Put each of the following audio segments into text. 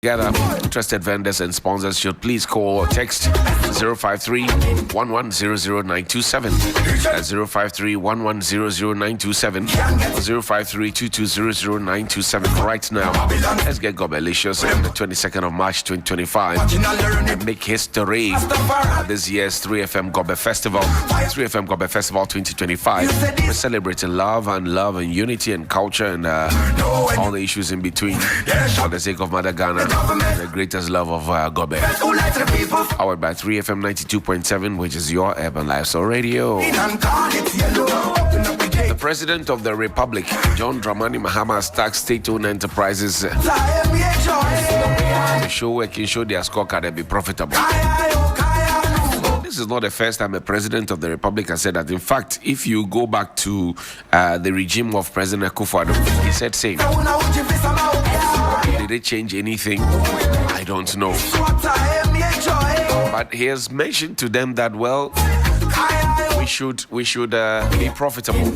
Together, trusted vendors and sponsors should please call or text 053 1100927. That's 053 1100927 or 053 2200927. Right now, let's get Gobelicious on the 22nd of March 2025 and make history at this year's 3FM Gobe Festival. 3FM Gobe Festival 2025. We're celebrating love and unity and culture and all the issues in between for the sake of Mother Ghana. The greatest love of Gobe. Powered by 3FM 92.7, which is your urban lifestyle radio. The President of the Republic, John Dramani Mahama, has taxed state-owned enterprises to show their scorecard and be profitable. This is not the first time a president of the republic has said that. In fact, if you go back to the regime of President Akufo-Addo, he said same. Did it change anything? I don't know. But he has mentioned to them that, well, we should be profitable.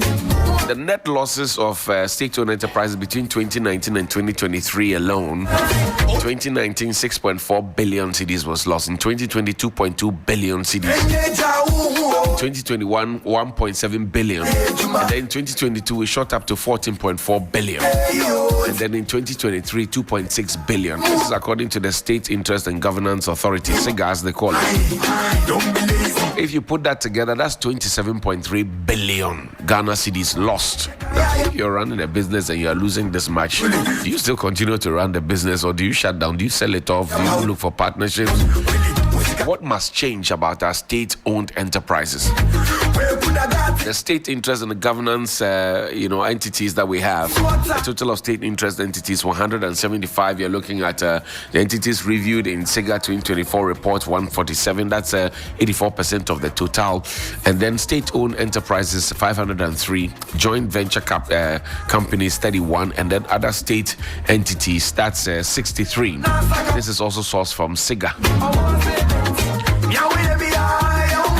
The net losses of state-owned enterprises between 2019 and 2023 alone, 2019 6.4 billion cedis was lost. In 2020 2.2 billion cedis. 2021 1.7 billion. And then in 2022 we shot up to 14.4 billion. And then in 2023 2.6 billion. This is according to the State Interest and Governance Authority, SIGA as they call it. If you put that together, that's 27.3 billion Ghana cedis lost. If you're running a business and you are losing this much, do you still continue to run the business, or do you shut down? Do you sell it off? Do you look for partnerships? What must change about our state-owned enterprises? The state interest and the governance, entities that we have. A total of state interest entities 175. You're looking at the entities reviewed in SIGA 2024 report 147. That's 84% of the total. And then state-owned enterprises 503. Joint venture companies 31, and then other state entities, that's 63. This is also sourced from SIGA.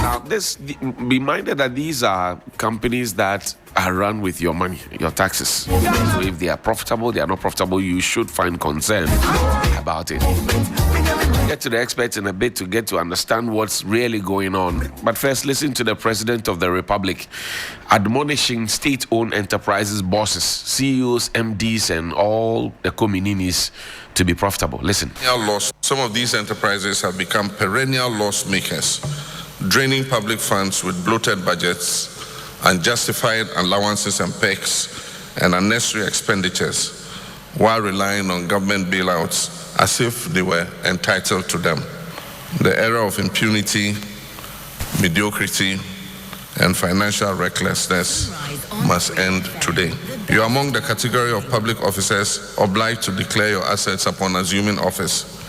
Now, be minded that these are companies that are run with your money, your taxes. So if they are profitable, they are not profitable, you should find concern about it. Get to the experts in a bit to get to understand what's really going on. But first, listen to the President of the Republic admonishing state-owned enterprises, bosses, CEOs, MDs, and all the communities to be profitable. Listen. Some of these enterprises have become perennial loss makers, draining public funds with bloated budgets, unjustified allowances and perks, and unnecessary expenditures, while relying on government bailouts as if they were entitled to them. The era of impunity, mediocrity, and financial recklessness must end today. You are among the category of public officers obliged to declare your assets upon assuming office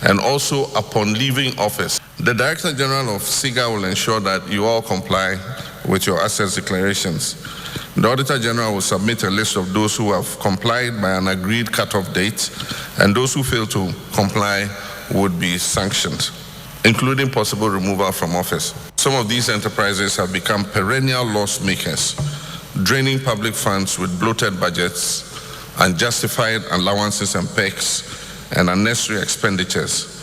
and also upon leaving office. The Director General of SIGA will ensure that you all comply with your assets declarations. The Auditor General will submit a list of those who have complied by an agreed cut-off date, and those who fail to comply would be sanctioned, including possible removal from office. Some of these enterprises have become perennial loss makers, draining public funds with bloated budgets, unjustified allowances and perks, and unnecessary expenditures,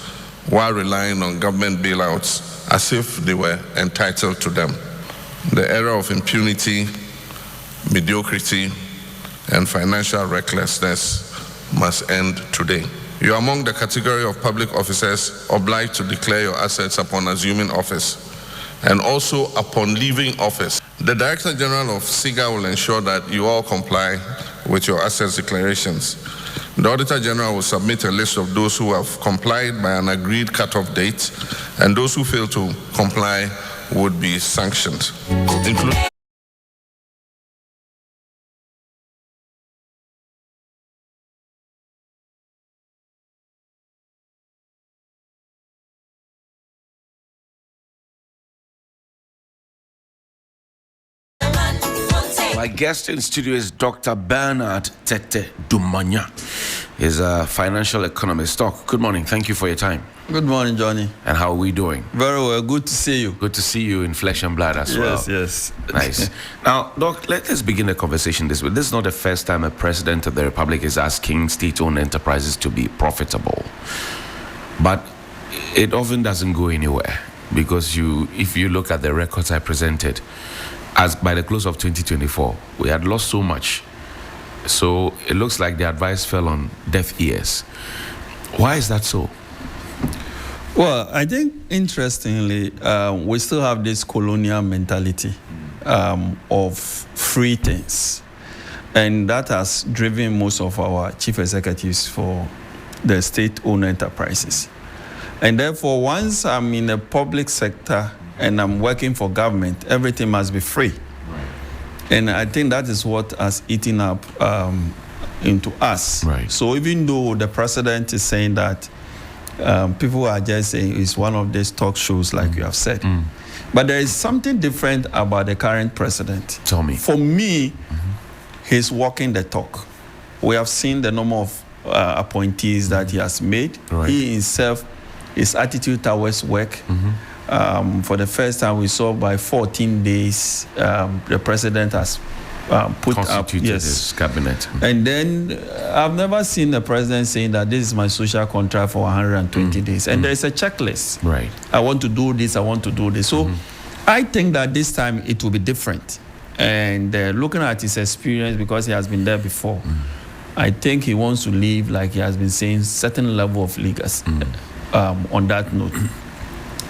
while relying on government bailouts as if they were entitled to them. The era of impunity, mediocrity, and financial recklessness must end today. You are among the category of public officers obliged to declare your assets upon assuming office and also upon leaving office. The Director General of SIGA will ensure that you all comply with your assets declarations. The Auditor General will submit a list of those who have complied by an agreed cut-off date, and those who fail to comply would be sanctioned, including My guest in studio is Dr. Bernard Tete Dumanya. He's a financial economist. Doc, good morning. Thank you for your time. Good morning, Johnny. And how are we doing? Very well. Good to see you. Good to see you in flesh and blood as well. Yes. Nice. Now, Doc, let's begin the conversation this way. This is not the first time a president of the Republic is asking state-owned enterprises to be profitable. But it often doesn't go anywhere because if you look at the records I presented, as by the close of 2024, we had lost so much. So it looks like the advice fell on deaf ears. Why is that so? Well, I think, interestingly, we still have this colonial mentality of free things. And that has driven most of our chief executives for the state-owned enterprises. And therefore, once I'm in the public sector and I'm working for government, everything must be free. And I think that is what has eaten up into us. Right. So even though the president is saying that people are just saying it's one of these talk shows, like you have said. But there is something different about the current president. Tell me. For me, he's walking the talk. We have seen the number of appointees that he has made. Right. He himself, his attitude towards work. For the first time, we saw by 14 days, the president has put Constituted up his cabinet. And then I've never seen the president saying that this is my social contract for 120 days. And there's a checklist. Right. I want to do this, I want to do this. So I think that this time it will be different. And looking at his experience, because he has been there before, I think he wants to leave, like he has been saying, certain level of leaders on that note.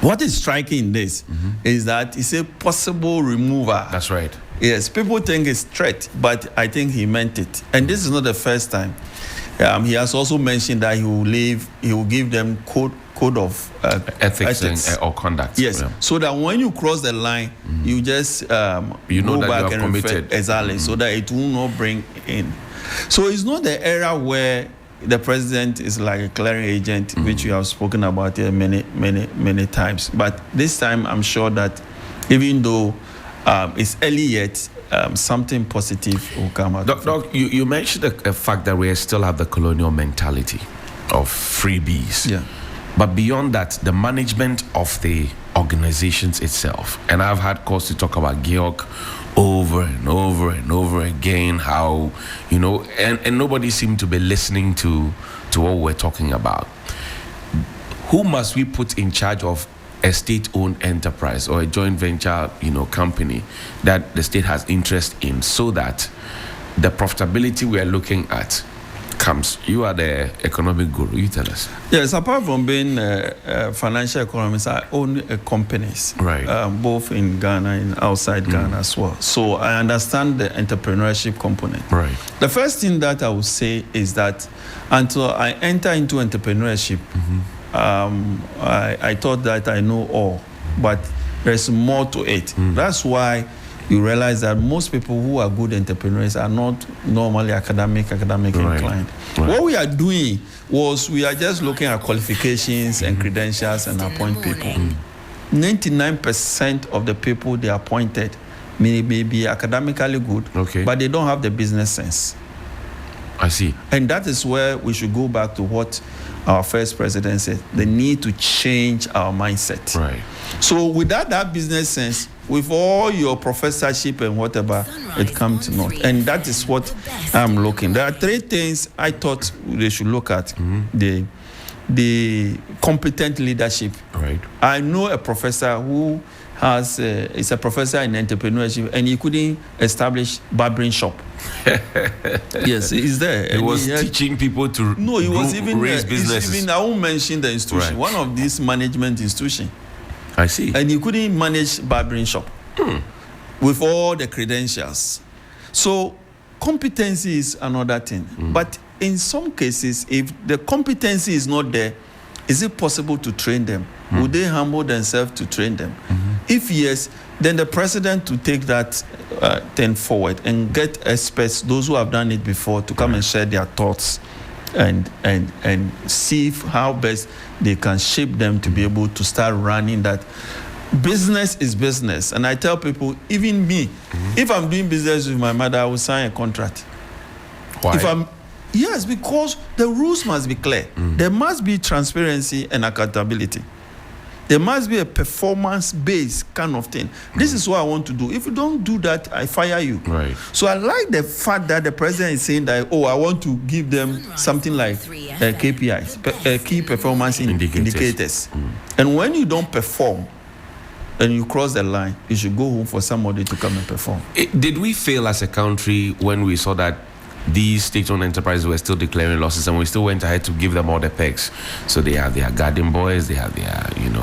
What is striking in this is that it's a possible remover. That's right. Yes, people think it's threat, but I think he meant it. And this is not the first time. He has also mentioned that he will leave, he will give them code of ethics. Or conduct. Yes, so that when you cross the line, you just you know go that back you are and committed. refer, exactly, so that it will not bring in. So it's not the era where the president is like a clearing agent, which we have spoken about here many times. But this time, I'm sure that even though it's early yet, something positive will come out. Doc, you mentioned the fact that we still have the colonial mentality of freebies. Yeah. But beyond that, the management of the organizations itself. And I've had cause to talk about Georg over and over and over again, how, and nobody seemed to be listening to what we're talking about. Who must we put in charge of a state-owned enterprise or a joint venture, company that the state has interest in, so that the profitability we are looking at comes? You are the economic guru. You tell us. Yes, apart from being a financial economist, I own companies, right? Both in Ghana and outside Ghana as well. So I understand the entrepreneurship component. Right. The first thing that I would say is that until I enter into entrepreneurship, I thought that I know all, but there's more to it. That's why you realize that most people who are good entrepreneurs are not normally academic inclined. Right. What we are doing was we are just looking at qualifications and credentials and appoint people. 99% of the people they appointed may be academically good, but they don't have the business sense. I see. And that is where we should go back to what our first president said, the need to change our mindset. Right. So without that business sense, with all your professorship and whatever, it comes to naught. And that is what I'm looking. There are three things I thought they should look at. The competent leadership. Right. I know a professor who is a professor in entrepreneurship, and he couldn't establish barbering shop. Yes, he's there. He was teaching people to raise businesses. I won't mention the institution. Right. One of these management institutions. I see. And he couldn't manage barbering shop with all the credentials. So competency is another thing. But in some cases, if the competency is not there, is it possible to train them? Would they humble themselves to train them? If yes, then the president to take that thing forward and get experts, those who have done it before, to come and share their thoughts and see how best they can shape them to be able to start running that business is business. And I tell people, even me, if I'm doing business with my mother, I will sign a contract. Why? Yes, because the rules must be clear. There must be transparency and accountability. There must be a performance-based kind of thing. This is what I want to do. If you don't do that, I fire you. Right. So I like the fact that the president is saying that, I want to give them something like KPIs, key performance indicators. And when you don't perform and you cross the line, you should go home for somebody to come and perform. Did we fail as a country when we saw that these state-owned enterprises were still declaring losses, and we still went ahead to give them all the perks? So they have their garden boys, they have their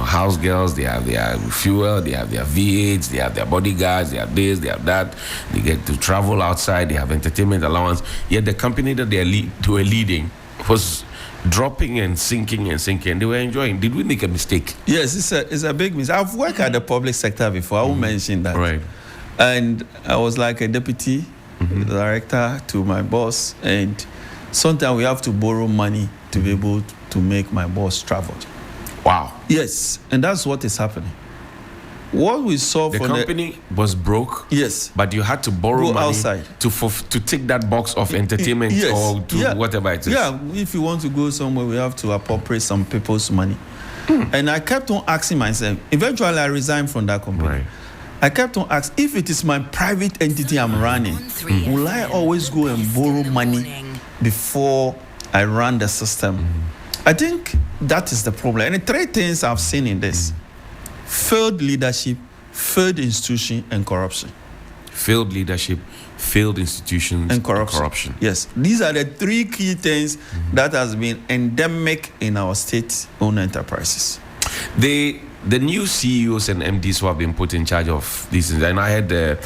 house girls, they have their fuel, they have their V8s, they have their bodyguards, they have this, they have that. They get to travel outside, they have entertainment allowance. Yet the company that they were leading was dropping and sinking and sinking. They were enjoying. Did we make a mistake? Yes, it's a big mistake. I've worked at the public sector before. I won't mention that. Right. And I was like a deputy director to my boss, and sometimes we have to borrow money to be able to make my boss travel. Wow. Yes, and that's what is happening. What we saw The from company was broke. Yes. But you had to borrow Go money outside to take that box of entertainment Yes. or to whatever it is. Yeah, if you want to go somewhere, we have to appropriate some people's money. And I kept on asking myself, eventually I resigned from that company. Right. I kept on asking, if it is my private entity I'm running, will I always go and borrow money before I run the system? I think that is the problem. And the three things I've seen in this: failed leadership, failed institution, and corruption. Failed leadership, failed institutions, And corruption. Yes, these are the three key things that has been endemic in our state-owned enterprises. The new CEOs and MDs who have been put in charge of these things, and I had the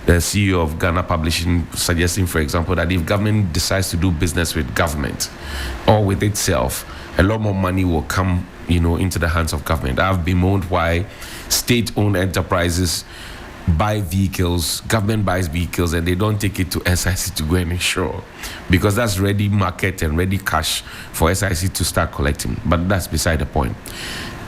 CEO of Ghana Publishing suggesting, for example, that if government decides to do business with government or with itself, a lot more money will come, into the hands of government. I've bemoaned why state-owned enterprises buy vehicles, government buys vehicles, and they don't take it to SIC to go and insure, because that's ready market and ready cash for SIC to start collecting. But that's beside the point.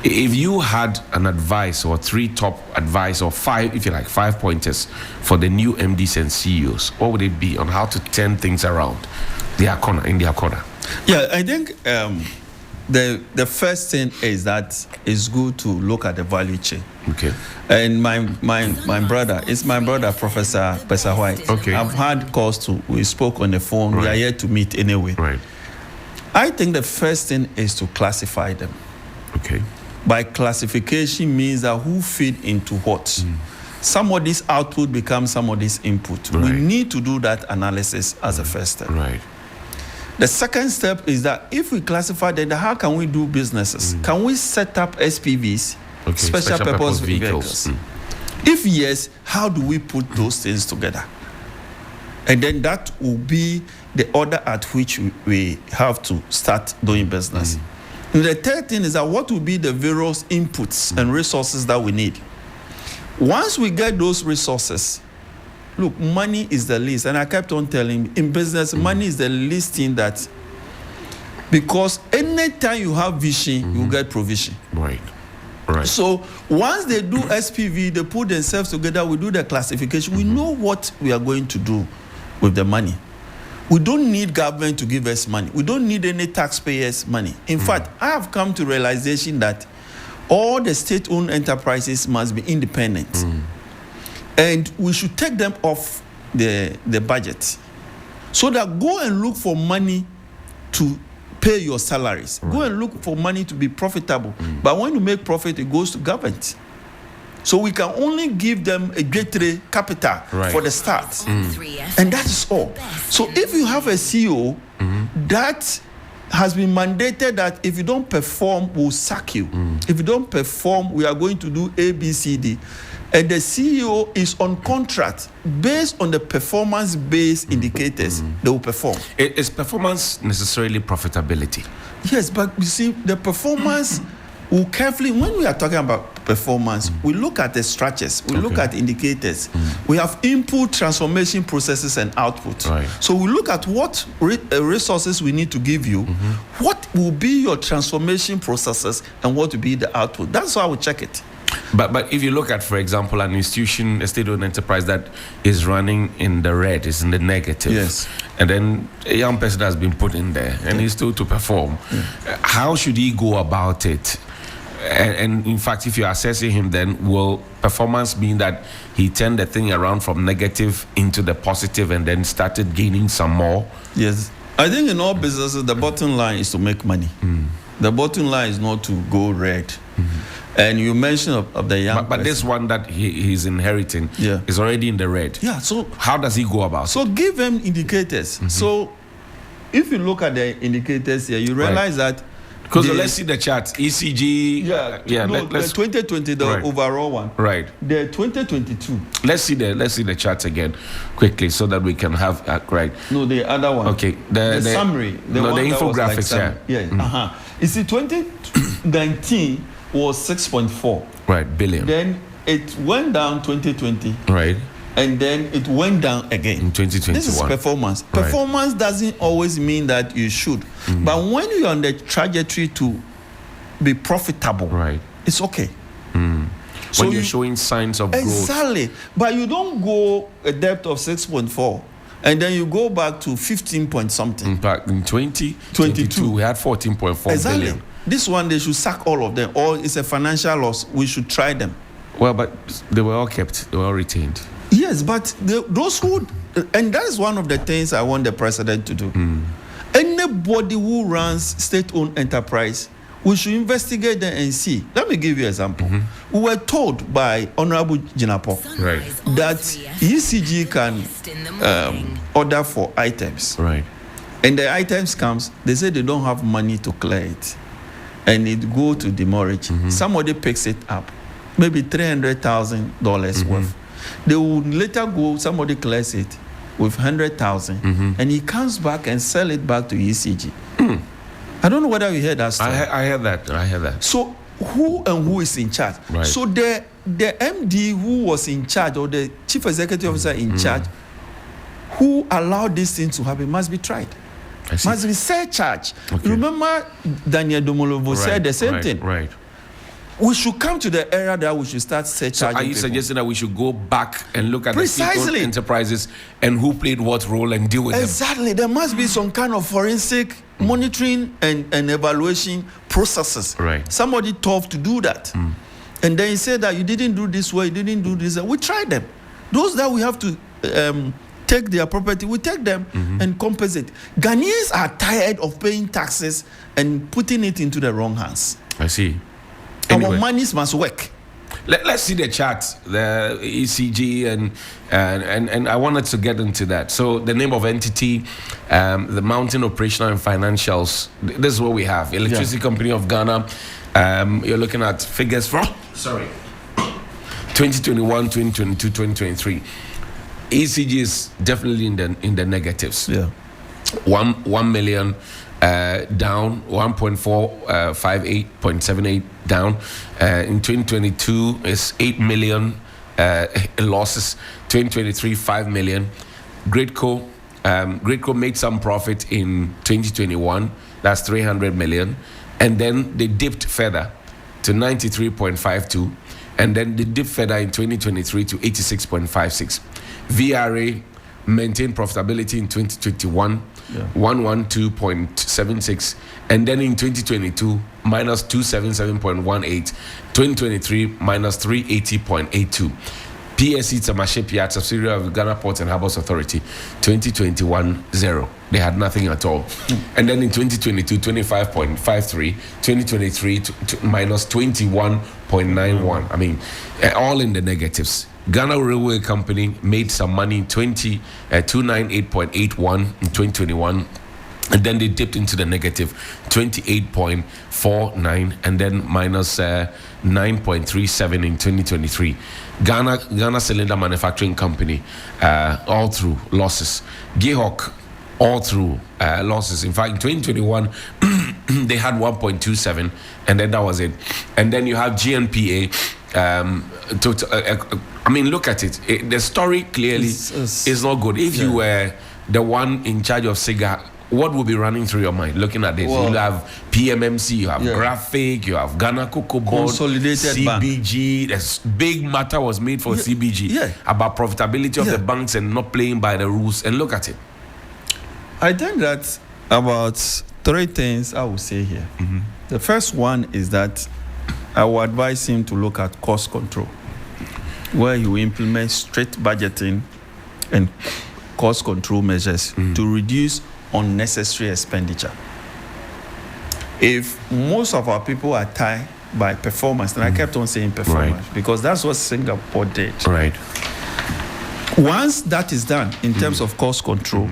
If you had an advice or three top advice or five, if you like, 5 pointers for the new MDs and CEOs, what would it be on how to turn things around in their corner? Yeah, I think the first thing is that it's good to look at the value chain. Okay. And my brother, Professor Pesa White. Okay. I've had calls we spoke on the phone. Right. We are here to meet anyway. Right. I think the first thing is to classify them. Okay. By classification means that who feed into what. Somebody's output becomes somebody's input. Right. We need to do that analysis as a first step. Right. The second step is that if we classify that, how can we do businesses? Can we set up SPVs, special purpose vehicles? If yes, how do we put those things together? And then that will be the order at which we have to start doing business. And the third thing is that what will be the various inputs and resources that we need. Once we get those resources, look, money is the least. And I kept on telling, in business, money is the least thing that, because anytime you have vision, you get provision. Right. Right. So once they do SPV, they put themselves together, we do the classification, we know what we are going to do with the money. We don't need government to give us money. We don't need any taxpayers' money. In fact, I have come to realization that all the state-owned enterprises must be independent. And we should take them off the budget. So that go and look for money to pay your salaries. Go and look for money to be profitable. But when you make profit, it goes to government. So we can only give them a greater capital for the start. And that is all. So if you have a CEO that has been mandated that if you don't perform, we'll sack you. If you don't perform, we are going to do A, B, C, D. And the CEO is on contract based on the performance-based indicators, they will perform. Is performance necessarily profitability? Yes, but you see, the performance will carefully, when we are talking about performance, we look at the structures, we look at indicators. We have input, transformation processes, and output. Right. So we look at what resources we need to give you, what will be your transformation processes, and what will be the output. That's how we check it. But if you look at, for example, an institution, a state-owned enterprise that is running in the red, is in the negative. Yes. And then a young person has been put in there and he's still to perform. How should he go about it? And in fact, if you're assessing him, then will performance mean that he turned the thing around from negative into the positive and then started gaining some more? Yes. I think in all businesses, the bottom line is to make money. The bottom line is not to go red. And you mentioned of the young But this one that he's inheriting is already in the red. Yeah, so how does he go about it? So give him indicators. So if you look at the indicators here, you realize that because let's see the chart. ECG. The 2020, the overall one. Right. The 2022. Let's see the charts again quickly so that we can have right. No, the other one. Okay. The summary. The infographics. Yeah. You see, 2019 was 6.4. Right, billion. Then it went down 2020. Right. And then it went down again. In 2021. This is performance. Right. Performance doesn't always mean that you should. But when you're on the trajectory to be profitable, right, it's okay. So when you're showing signs of growth. Exactly. But you don't go a depth of 6.4 and then you go back to 15 point something. In fact, in 2022, we had 14.4 billion. This one, they should sack all of them, or it's a financial loss. We should try them. Well, but they were all kept. They were all retained. Yes, but those who, and that is one of the things I want the president to do. Anybody who runs state-owned enterprise, we should investigate them and see. Let me give you an example. We were told by Honorable Jinapo that ECG can order for items. Right. And the items comes, they say they don't have money to clear it. And it go to demurrage. Somebody picks it up, maybe $300,000 worth. They will later go, somebody clears it with 100,000, and he comes back and sell it back to ECG. I don't know whether you heard that story. I heard that. So who is in charge? Right. So the MD who was in charge, or the chief executive officer in charge, who allowed this thing to happen, must be tried. Must be surcharged. Okay. Remember, Daniel Domolovo said the same thing. Right. We should come to the era that we should start surcharging. So are you suggesting that we should go back and look at Precisely. the enterprises and who played what role and deal with them? Exactly. There must be some kind of forensic monitoring and evaluation processes. Right. Somebody tough to do that. And then he said that you didn't do this way, you didn't do this. We tried them. Those that we have to take their property, we take them and compensate. Ghanaians are tired of paying taxes and putting it into the wrong hands. I see. Our monies must work. Let's see the chart, the ECG, and I wanted to get into that. So the name of entity, the Mountain Operational and Financials. This is what we have. Electricity Company of Ghana. You're looking at figures from 2021, 2022, 2023. ECG is definitely in the negatives. Yeah. 1 million down, 1.458.78 down. In 2022 is 8 million losses. 2023 5 million. Greatco made some profit in 2021. That's 300 million, and then they dipped further to 93.52, and then they dipped further in 2023 to 86.56. VRA maintained profitability in 2021, 112.76, and then in 2022 minus 277.18, 2023 minus 380.82. PSC Tamashe Piat, subsidiary of Ghana Ports and Harbours Authority, 2021 0. They had nothing at all. And then in 2022, 25.53, 2023 minus 21.91. I mean, all in the negatives. Ghana Railway Company made some money in 298.81 in 2021, and then they dipped into the negative 28.49, and then minus 9.37 in 2023. Ghana Cylinder Manufacturing Company, all through losses. Gayhawk, all through losses. In fact, in 2021, they had 1.27, and then that was it. And then you have GNPA. I mean, look at it. The story clearly is not good. If you were the one in charge of SIGA what will be running through your mind looking at this? Well, you have PMMC, you have Graphic, you have Ghana Cocoa Board, Consolidated CBG. This big matter was made for CBG about profitability of the banks and not playing by the rules. And look at it. I think that about 3 things I will say here. The first one is that I will advise him to look at cost control, where he will implement strict budgeting and cost control measures to reduce unnecessary expenditure. If most of our people are tied by performance, and I kept on saying performance because that's what Singapore did. Right. Once that is done in terms of cost control,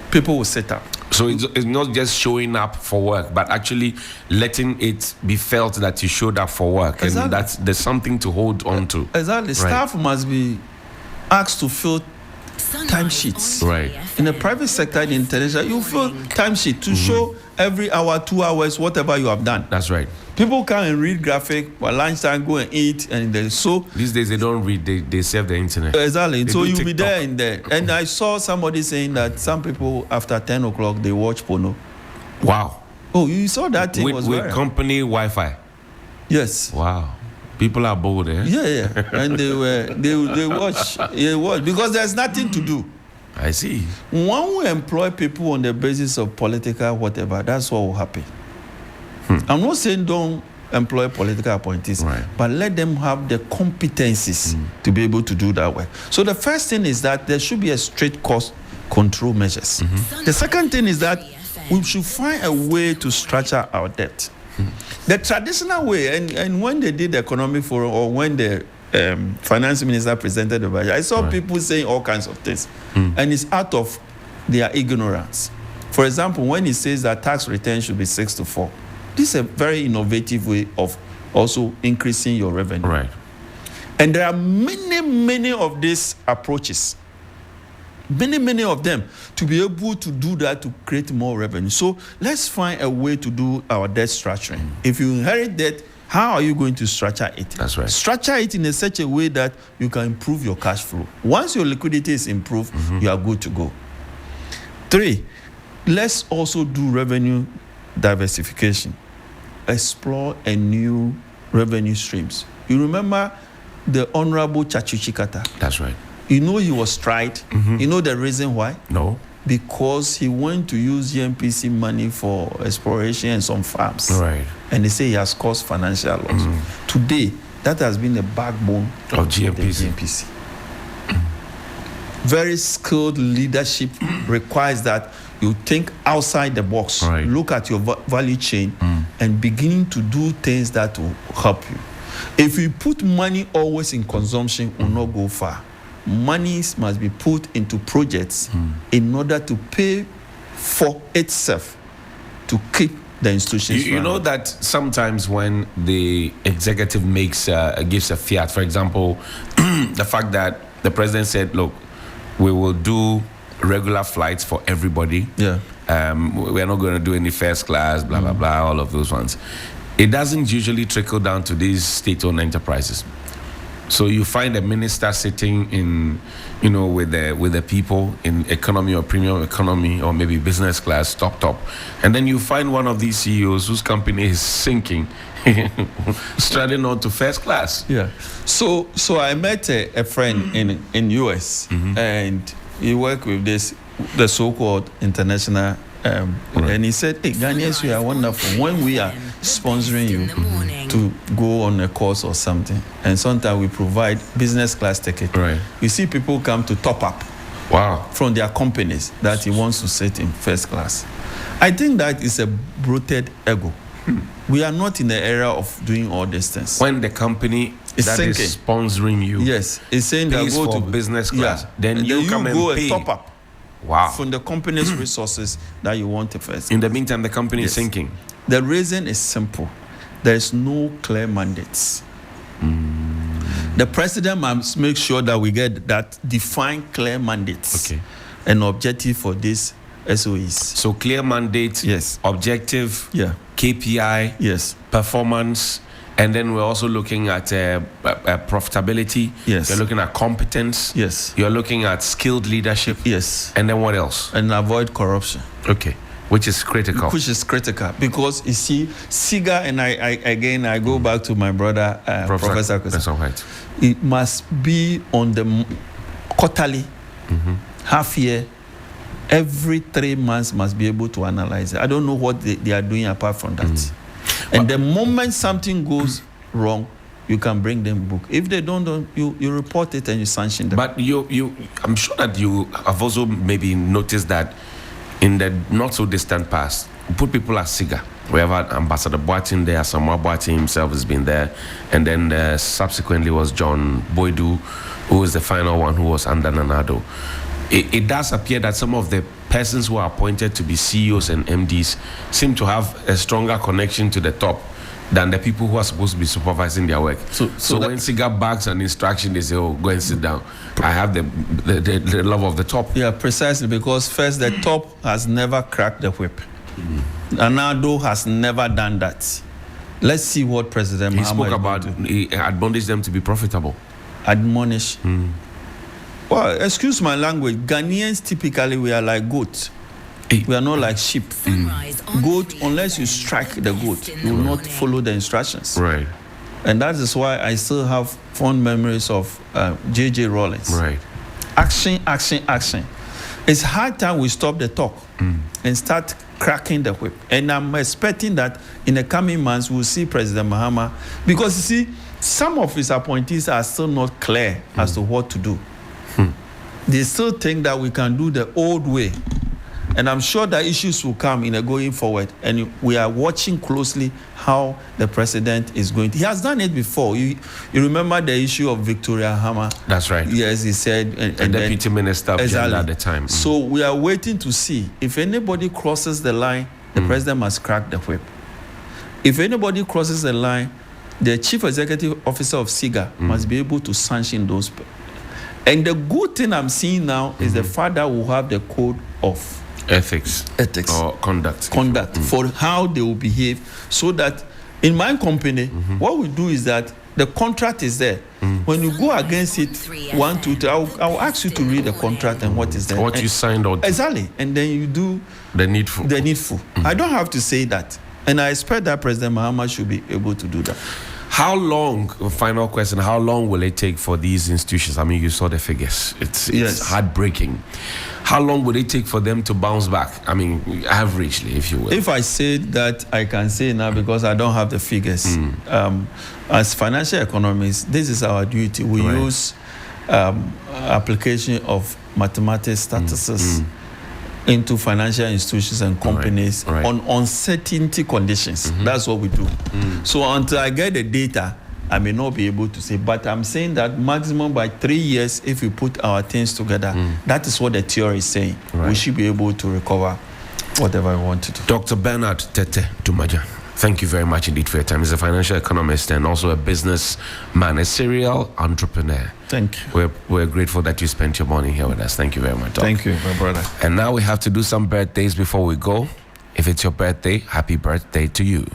people will set up. So it's not just showing up for work, but actually letting it be felt that you showed up for work, and there's something to hold on to. Exactly. Staff must be asked to fill timesheets. Right. In the private sector, in the international, you fill timesheet to show every hour, 2 hours, whatever you have done. That's right. People come and read graphic, but lunchtime go and eat, and these days they don't read, they serve the internet. Exactly. They so you'll TikTok. be there and there. And I saw somebody saying that some people after 10 o'clock they watch porno. Wow. Oh, you saw that thing with company Wi-Fi. Yes. Wow. People are bold, eh? Yeah. And they watch because there's nothing to do. I see. When we employ people on the basis of political whatever, that's what will happen. I'm not saying don't employ political appointees, but let them have the competencies to be able to do that work. So the first thing is that there should be a strict cost control measures. The second thing is that we should find a way to structure our debt. The traditional way, and when they did the economic forum or when the finance minister presented the budget, I saw people saying all kinds of things, and it's out of their ignorance. For example, when he says that tax return should be 6 to 4, this is a very innovative way of also increasing your revenue. Right. And there are many of these approaches, many of them, to be able to do that to create more revenue. So let's find a way to do our debt structuring. If you inherit debt, how are you going to structure it? That's right. Structure it in such a way that you can improve your cash flow. Once your liquidity is improved, you are good to go. 3, let's also do revenue diversification. Explore a new revenue streams. You remember the Honorable Chachuchi Kata? That's right. You know he was tried. You know the reason why? No. Because he went to use GMPC money for exploration and some farms. Right. And they say he has caused financial loss. Today, that has been the backbone of GMPC. The GMPC. Very skilled leadership requires that you think outside the box, look at your value chain, and beginning to do things that will help you. If you put money always in consumption, will not go far. Monies must be put into projects in order to pay for itself, to keep the institutions. You know that sometimes when the executive gives a fiat, for example, the fact that the president said, look, we will do regular flights for everybody. Yeah. We're not going to do any first class, blah, blah, blah, all of those ones. It doesn't usually trickle down to these state-owned enterprises. So you find a minister sitting in, with the people in economy or premium economy or maybe business class, top. And then you find one of these CEOs whose company is sinking, striding on to first class. Yeah. So I met a friend in US, and he worked with the so-called international, and he said, hey, Ghanaians, you are wonderful. When we are sponsoring you to go on a course or something, and sometimes we provide business class ticket, we see people come to top up from their companies that he wants to sit in first class. I think that is a bloated ego. We are not in the era of doing all these things. When the company is sponsoring you, yes, it's saying that go to business class, then you come go and pay. Top up. From the company's resources that you want to first. In the meantime, the company is sinking. The reason is simple. There is no clear mandates. The president must make sure that we get that defined clear mandates and objective for these SOEs. So clear mandate, objective, KPI, performance, And then we're also looking at profitability. Yes. You're looking at competence. Yes. You're looking at skilled leadership. Yes. And then what else? And avoid corruption. Okay. Which is critical. Which is critical because you see, SIGA, and I go back to my brother, Professor White. It must be on the quarterly, half year, every 3 months must be able to analyze it. I don't know what they are doing apart from that. And the moment something goes wrong, you can bring them book. If they don't, you report it and you sanction them. But I'm sure that you have also maybe noticed that in the not so distant past, we put people as SIGA. We have had Ambassador Boatin there, Samuel Boatin himself has been there, and then subsequently was John Boydu, who was the final one who was under Nanado. It does appear that some of the persons who are appointed to be CEOs and MDs seem to have a stronger connection to the top than the people who are supposed to be supervising their work. So when SIGA bags an instruction, they say, oh, go and sit down. I have the love of the top. Yeah, precisely, because first, the top has never cracked the whip. Nanado has never done that. Let's see what President Mahama spoke about. He admonished them to be profitable. Admonish. Well, excuse my language. Ghanaians typically we are like goats. We are not like sheep. Goat, unless you strike the goat, you will not follow the instructions. Right. And that is why I still have fond memories of J.J. Rawlings. Right. Action, action, action. It's high time we stop the talk and start cracking the whip. And I'm expecting that in the coming months we'll see President Mahama, because you see, some of his appointees are still not clear as to what to do. They still think that we can do the old way. And I'm sure that issues will come in going forward. And we are watching closely how the president is going to. He has done it before. You remember the issue of Victoria Hammer? That's right. Yes, he said. And deputy minister of gender at the time. So we are waiting to see. If anybody crosses the line, the president must crack the whip. If anybody crosses the line, the chief executive officer of SIGA must be able to sanction those. And the good thing I'm seeing now is the father will have the code of ethics or conduct for how they will behave, so that in my company, what we do is that the contract is there. When you go against it, 1, 2, 3, I'll ask you to read the contract and what is there. What you signed on. Exactly. And then you do the needful. I don't have to say that. And I expect that President Mahama should be able to do that. How long, final question, how long will it take for these institutions? I mean, you saw the figures. It's heartbreaking. How long will it take for them to bounce back? I mean, averagely, if you will. If I say that, I can say now because I don't have the figures. As financial economists, this is our duty. We use application of mathematics statistics into financial institutions and companies on uncertainty conditions. That's what we do. So until I get the data, I may not be able to say, but I'm saying that maximum by 3 years, if we put our things together, that is what the theory is saying. We should be able to recover whatever we want to do. Dr. Bernard Tete Tumaja, thank you very much indeed for your time. He's a financial economist and also a businessman, a serial entrepreneur. Thank you. We're grateful that you spent your morning here with us. Thank you very much, Doc. Thank you, my brother. And now we have to do some birthdays before we go. If it's your birthday, happy birthday to you.